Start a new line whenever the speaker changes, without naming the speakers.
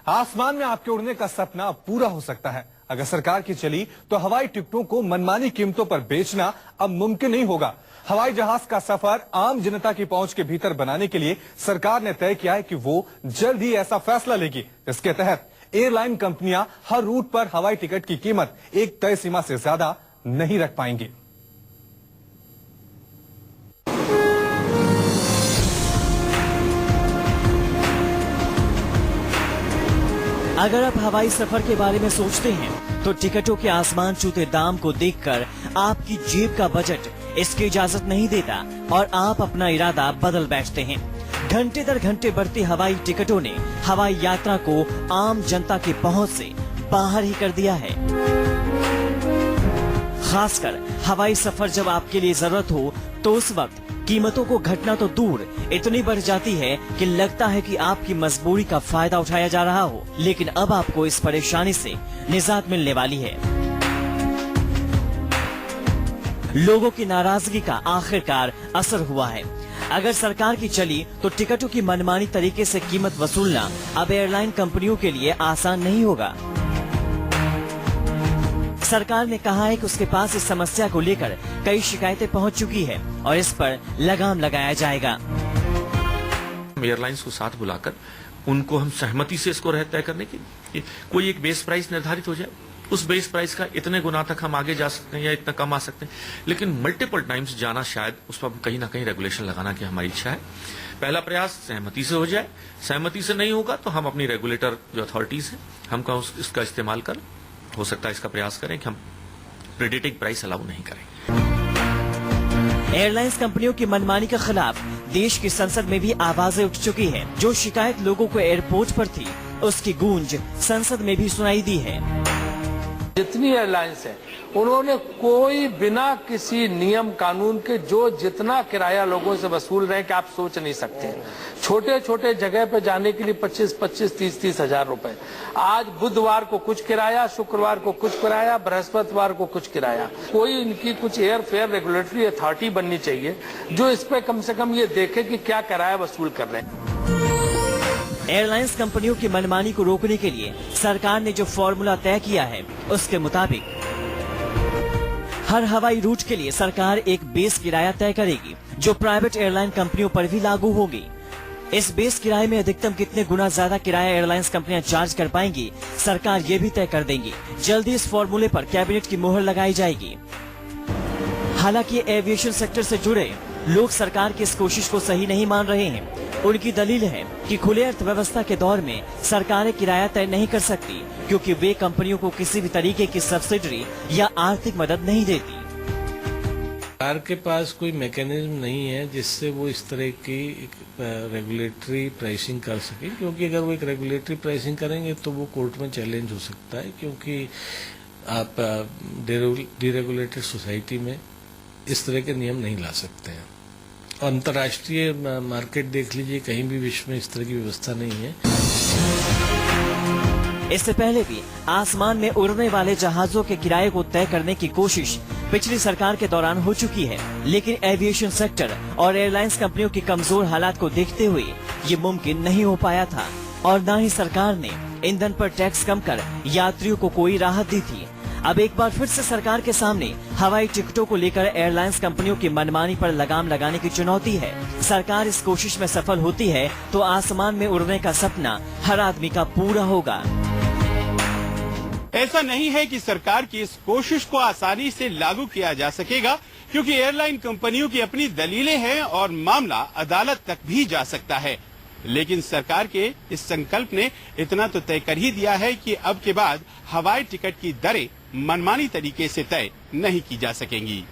आसमान में आपके उड़ने का सपना पूरा हो सकता है। अगर सरकार की चली तो हवाई टिकटों को मनमानी कीमतों पर बेचना अब मुमकिन नहीं होगा। हवाई जहाज का सफर आम जनता की पहुंच के भीतर बनाने के लिए सरकार ने तय किया है कि वो जल्द ही ऐसा फैसला लेगी जिसके तहत एयरलाइन कंपनियां हर रूट पर हवाई टिकट की कीमत एक तय सीमा से ज्यादा नहीं रख पाएंगी।
अगर आप हवाई सफर के बारे में सोचते हैं तो टिकटों के आसमान छूते दाम को देखकर आपकी जेब का बजट इसकी इजाजत नहीं देता और आप अपना इरादा बदल बैठते हैं। घंटे दर घंटे बढ़ती हवाई टिकटों ने हवाई यात्रा को आम जनता की पहुंच से बाहर ही कर दिया है। खासकर हवाई सफर जब आपके लिए जरूरत हो तो उस वक्त कीमतों को घटना तो दूर इतनी बढ़ जाती है कि लगता है कि आपकी मजबूरी का फायदा उठाया जा रहा हो। लेकिन अब आपको इस परेशानी से निजात मिलने वाली है। लोगों की नाराजगी का आखिरकार असर हुआ है। अगर सरकार की चली तो टिकटों की मनमानी तरीके से कीमत वसूलना अब एयरलाइन कंपनियों के लिए आसान नहीं होगा। सरकार ने कहा है कि उसके पास इस समस्या को लेकर कई शिकायतें पहुंच चुकी है और इस पर लगाम लगाया जाएगा।
एयरलाइंस को साथ बुलाकर उनको हम सहमति से इसको तय करने की कोई एक बेस प्राइस निर्धारित हो जाए। उस बेस प्राइस का इतने गुना तक हम आगे जा सकते हैं या इतना कम आ सकते हैं, लेकिन मल्टीपल टाइम्स जाना शायद उस पर कहीं ना कहीं रेगुलेशन लगाना की हमारी इच्छा है। पहला प्रयास सहमति से हो जाए, सहमति से नहीं होगा तो हम अपनी रेगुलेटर जो अथॉरिटीज है हम इसका इस्तेमाल कर हो सकता है इसका प्रयास करें कि हम प्रेडेटिंग प्राइस अलाउ नहीं करें।
एयरलाइंस कंपनियों की मनमानी के खिलाफ देश की संसद में भी आवाजें उठ चुकी हैं। जो शिकायत लोगों को एयरपोर्ट पर थी उसकी गूंज संसद में भी सुनाई दी है।
जितनी एयरलाइंस है उन्होंने कोई बिना किसी नियम कानून के जो जितना किराया लोगों से वसूल रहे हैं कि आप सोच नहीं सकते हैं। छोटे छोटे जगह पे जाने के लिए 25-25, 30-30 हजार रुपए। आज बुधवार को कुछ किराया, शुक्रवार को कुछ किराया, बृहस्पतिवार को कुछ किराया। कोई इनकी कुछ एयर फेयर रेगुलेटरी अथॉरिटी बननी चाहिए जो इस पे कम से कम ये देखे कि क्या किराया वसूल कर रहे हैं।
एयरलाइंस कंपनियों की मनमानी को रोकने के लिए सरकार ने जो फॉर्मूला तय किया है उसके मुताबिक हर हवाई रूट के लिए सरकार एक बेस किराया तय करेगी जो प्राइवेट एयरलाइन कंपनियों पर भी लागू होगी। इस बेस किराए में अधिकतम कितने गुना ज्यादा किराया एयरलाइंस कंपनियां चार्ज कर पाएंगी सरकार ये भी तय कर देंगी। जल्दी इस फॉर्मूले पर कैबिनेट की मोहर लगाई जाएगी। हालांकि एविएशन सेक्टर से जुड़े लोग सरकार की इस कोशिश को सही नहीं मान रहे हैं। उनकी दलील है कि खुले अर्थव्यवस्था के दौर में सरकारें किराया तय नहीं कर सकती क्योंकि वे कंपनियों को किसी भी तरीके की सब्सिडी या आर्थिक मदद नहीं देती।
सरकार के पास कोई मैकेनिज्म नहीं है जिससे वो इस तरह की रेगुलेटरी प्राइसिंग कर सके, क्योंकि अगर वो एक रेगुलेटरी प्राइसिंग करेंगे तो वो कोर्ट में चैलेंज हो सकता है, क्योंकि आप डीरेगुलेटेड सोसाइटी में इस तरह के नियम नहीं ला सकते हैं। अंतर्राष्ट्रीय मार्केट देख लीजिए, कहीं भी विश्व में इस तरह की व्यवस्था नहीं है।
इससे पहले भी आसमान में उड़ने वाले जहाजों के किराए को तय करने की कोशिश पिछली सरकार के दौरान हो चुकी है, लेकिन एविएशन सेक्टर और एयरलाइंस कंपनियों की कमजोर हालात को देखते हुए ये मुमकिन नहीं हो पाया था और न ही सरकार ने ईंधन पर टैक्स कम कर यात्रियों को कोई राहत दी थी। अब एक बार फिर से सरकार के सामने हवाई टिकटों को लेकर एयरलाइंस कंपनियों की मनमानी पर लगाम लगाने की चुनौती है। सरकार इस कोशिश में सफल होती है तो आसमान में उड़ने का सपना हर आदमी का पूरा होगा।
ऐसा नहीं है कि सरकार की इस कोशिश को आसानी से लागू किया जा सकेगा, क्योंकि एयरलाइन कंपनियों की अपनी दलीलें हैं और मामला अदालत तक भी जा सकता है। लेकिन सरकार के इस संकल्प ने इतना तो तय कर ही दिया है कि अब के बाद हवाई टिकट की दरें मनमानी तरीके से तय नहीं की जा सकेंगी।